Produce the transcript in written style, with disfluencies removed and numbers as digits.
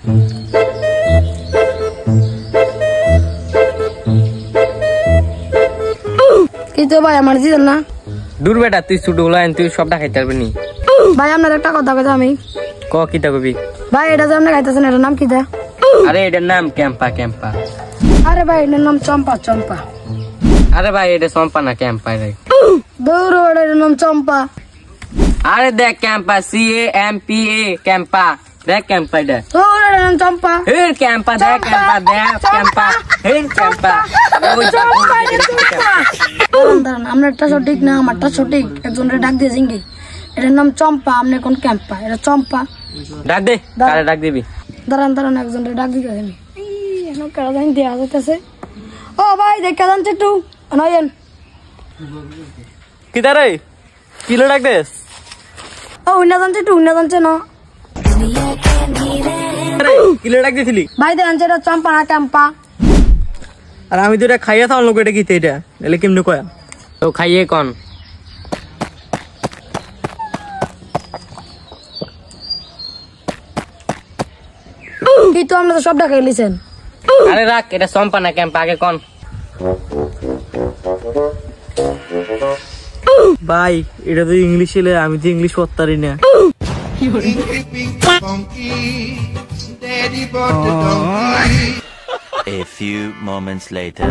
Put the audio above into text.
কিন্তু ভাই আমার দিতেন না। দূর বেটা, তুই ছোট গুলো তুই সবটা খাইতে পারবি নি। ভাই আপনার একটা কথা কথা আমি ক কিতা কবি? ভাই এটা যে আপনি খাইতেছেন এটার নাম কিতা? আরে এটার নাম ক্যাম্পা ক্যাম্পা। আরে ভাই এটার নাম চম্পা চম্পা। আরে ভাই এটা চম্পা না ক্যাম্পা রে। দৌড় এটার নাম চম্পা। আরে দেখ ক্যাম্পা CAMPA ক্যাম্পা, দেখ ক্যাম্পা এটা। দৌড় এটার নাম চম্পা। হের ক্যাম্পা দেখ ক্যাম্পা দেখ ক্যাম্পা হের ক্যাম্পা। দাঁড়ান আপনারটা সঠিক না আমারটা সঠিক, একজনের ডাক দিয়ে জিঙ্গি। এটার নাম চম্পা, আপনি কোন ক্যাম্পা? এটা চম্পা। ডাক দে, কারে ডাক দিবি? দাঁড়ান একজনের ডাক দিতে আমি। এখন কেডা জানি দেয়া যাইতেছে। ও ভাই দেখা যাচ্ছে একটু নয়েন। কিতা রে কিলো ডাক দেস? ও উন্না জানছে একটু উন্না জানছে না কিলো ডাক দিছিলি? ভাই দেখেন এটা চম্পা না ক্যাম্পা। আর আমি তো এটা খাইয়া থাম লোক, এটা কিতে এটা এলে কেমনে কয়া? তো খাইয়ে কন। কিন্তু আমরা তো সবটা খেয়ে লিছেন। আরে রাখ, এটা চম্পা না ক্যাম্পা আগে কন। ভাই এটা তো ইংলিশ এলে, আমি তো ইংলিশ পড়তারি না। A few moments later.